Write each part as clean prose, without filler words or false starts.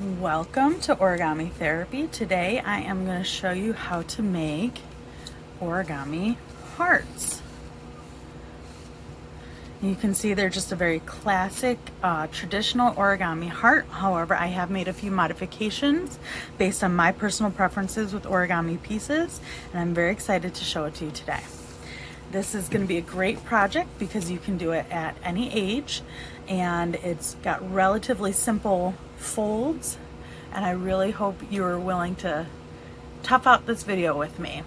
Welcome to Origami Therapy. Today I am going to show you how to make origami hearts. You can see they're just a very classic traditional origami heart. However, I have made a few modifications based on my personal preferences with origami pieces, and I'm very excited to show it to you today. This is going to be a great project because you can do it at any age, and it's got relatively simple folds, and I really hope you're willing to tough out this video with me.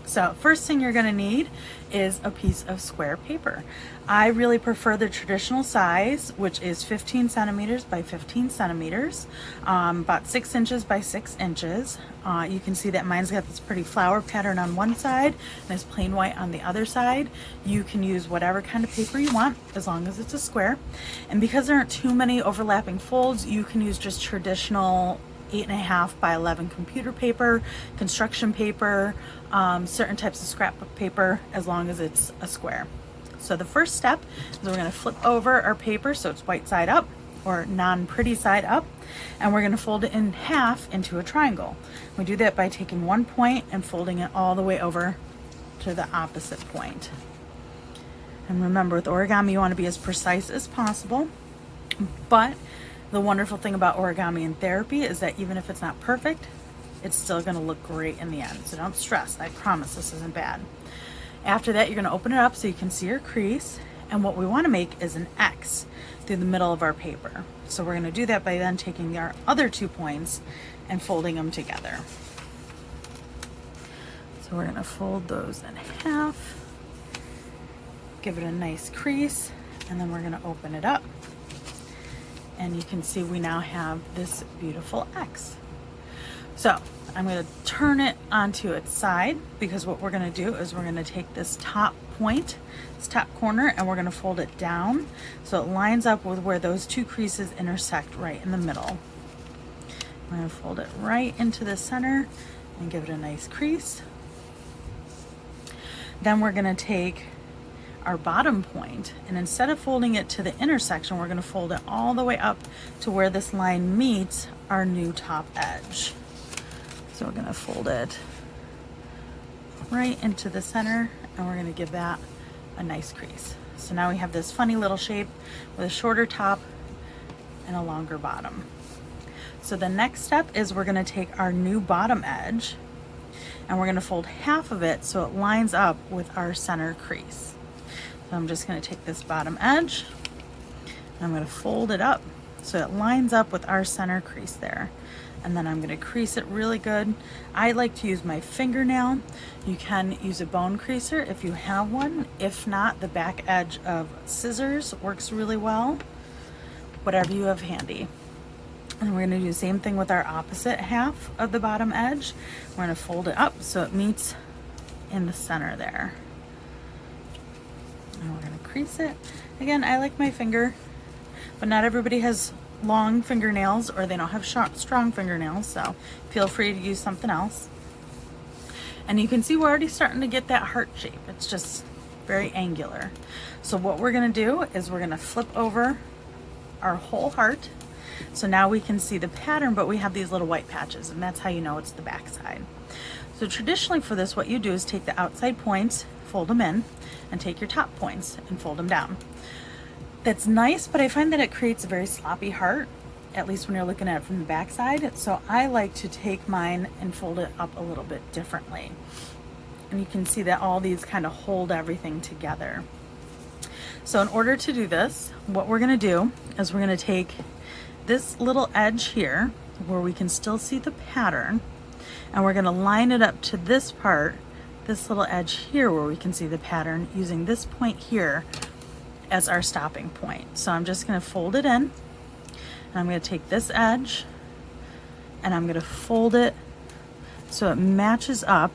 So first thing you're going to need is a piece of square paper. I really prefer the traditional size, which is 15 centimeters by 15 centimeters, about 6 inches by 6 inches. You can see that mine's got this pretty flower pattern on one side and it's plain white on the other side. You can use whatever kind of paper you want as long as it's a square. And because there aren't too many overlapping folds, you can use just traditional 8.5 by 11 computer paper, construction paper, certain types of scrapbook paper, as long as it's a square. So the first step is we're going to flip over our paper so it's white side up or non-pretty side up, and we're going to fold it in half into a triangle. We do that by taking one point and folding it all the way over to the opposite point. And remember, with origami you want to be as precise as possible, but the wonderful thing about origami in therapy is that even if it's not perfect, it's still going to look great in the end. So don't stress. I promise this isn't bad. After that, you're going to open it up so you can see your crease. And what we want to make is an X through the middle of our paper. So we're going to do that by then taking our other 2 points and folding them together. So we're going to fold those in half, give it a nice crease, and then we're going to open it up. And you can see we now have this beautiful X. So I'm going to turn it onto its side, because what we're going to do is we're going to take this top point, this top corner, and we're going to fold it down so it lines up with where those two creases intersect right in the middle. We're going to fold it right into the center and give it a nice crease. Then we're going to take our bottom point, and instead of folding it to the intersection, we're going to fold it all the way up to where this line meets our new top edge. So we're going to fold it right into the center, and we're going to give that a nice crease. So now we have this funny little shape with a shorter top and a longer bottom. So the next step is we're going to take our new bottom edge and we're going to fold half of it so it lines up with our center crease. So I'm just going to take this bottom edge and I'm going to fold it up so it lines up with our center crease there. And then I'm going to crease it really good. I like to use my fingernail. You can use a bone creaser if you have one. If not, the back edge of scissors works really well. Whatever you have handy. And we're going to do the same thing with our opposite half of the bottom edge. We're going to fold it up so it meets in the center there. And we're going to crease it. Again, I like my finger, but not everybody has long fingernails or they don't have strong fingernails, so feel free to use something else. And you can see we're already starting to get that heart shape. It's just very angular. So what we're going to do is we're going to flip over our whole heart. So now we can see the pattern, but we have these little white patches, and that's how you know it's the back side. So traditionally for this, what you do is take the outside points, fold them in, and take your top points and fold them down. That's nice, but I find that it creates a very sloppy heart, at least when you're looking at it from the back side. So I like to take mine and fold it up a little bit differently. And you can see that all these kind of hold everything together. So in order to do this, what we're going to do is we're going to take this little edge here where we can still see the pattern, and we're going to line it up to this part, this little edge here where we can see the pattern, using this point here as our stopping point. So I'm just going to fold it in, and I'm going to take this edge and I'm going to fold it so it matches up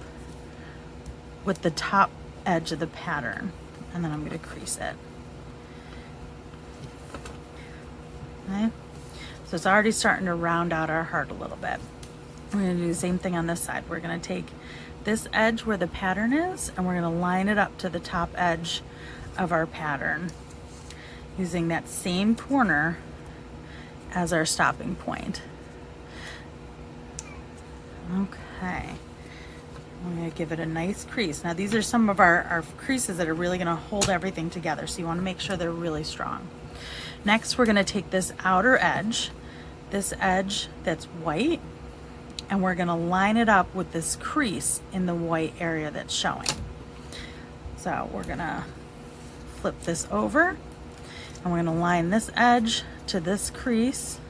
with the top edge of the pattern, and then I'm going to crease it. Okay. So it's already starting to round out our heart a little bit. We're going to do the same thing on this side. We're going to take this edge where the pattern is, and we're going to line it up to the top edge of our pattern using that same corner as our stopping point. Okay. I'm going to give it a nice crease. Now these are some of our creases that are really going to hold everything together, so you want to make sure they're really strong. Next, we're going to take this outer edge, this edge that's white, and we're going to line it up with this crease in the white area that's showing. So we're going to flip this over, and we're going to line this edge to this crease.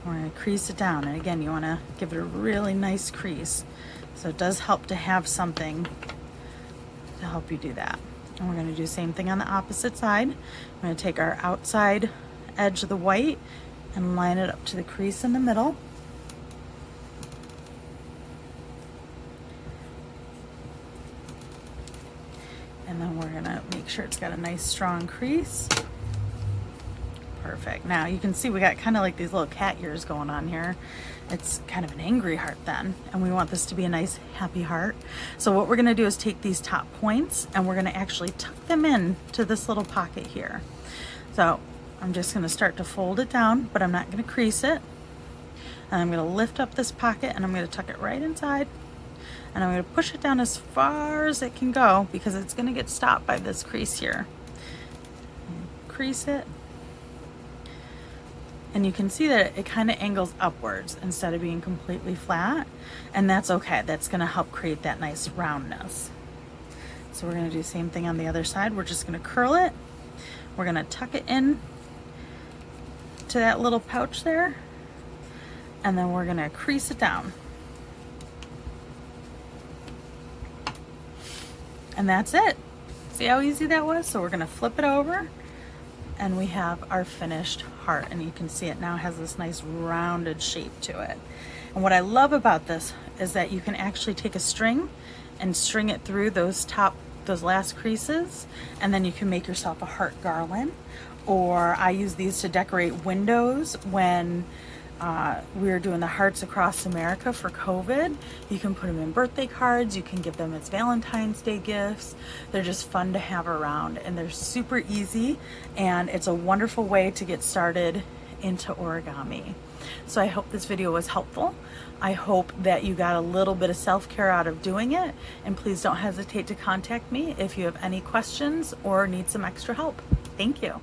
We're going to crease it down, and again, you want to give it a really nice crease. So it does help to have something to help you do that. And we're going to do the same thing on the opposite side. I'm going to take our outside edge of the white and line it up to the crease in the middle. And then we're going to make sure it's got a nice strong crease. Perfect. Now you can see we got kind of like these little cat ears going on here. It's kind of an angry heart then, and we want this to be a nice happy heart. So what we're going to do is take these top points and we're going to actually tuck them in to this little pocket here. So I'm just going to start to fold it down, but I'm not going to crease it. And I'm going to lift up this pocket and I'm going to tuck it right inside, and I'm going to push it down as far as it can go because it's going to get stopped by this crease here. Crease it. And you can see that it kind of angles upwards instead of being completely flat, and that's okay. That's going to help create that nice roundness. So we're going to do the same thing on the other side. We're just going to curl it. We're going to tuck it in to that little pouch there, and then we're going to crease it down. And that's it. See how easy that was? So we're going to flip it over, and we have our finished heart, and you can see it now has this nice rounded shape to it. And what I love about this is that you can actually take a string and string it through those last creases, and then you can make yourself a heart garland. Or I use these to decorate windows when we were doing the Hearts Across America for COVID. You can put them in birthday cards, you can give them as Valentine's Day gifts. They're just fun to have around, and they're super easy, and it's a wonderful way to get started into origami. So I hope this video was helpful. I hope that you got a little bit of self-care out of doing it, and please don't hesitate to contact me if you have any questions or need some extra help. Thank you.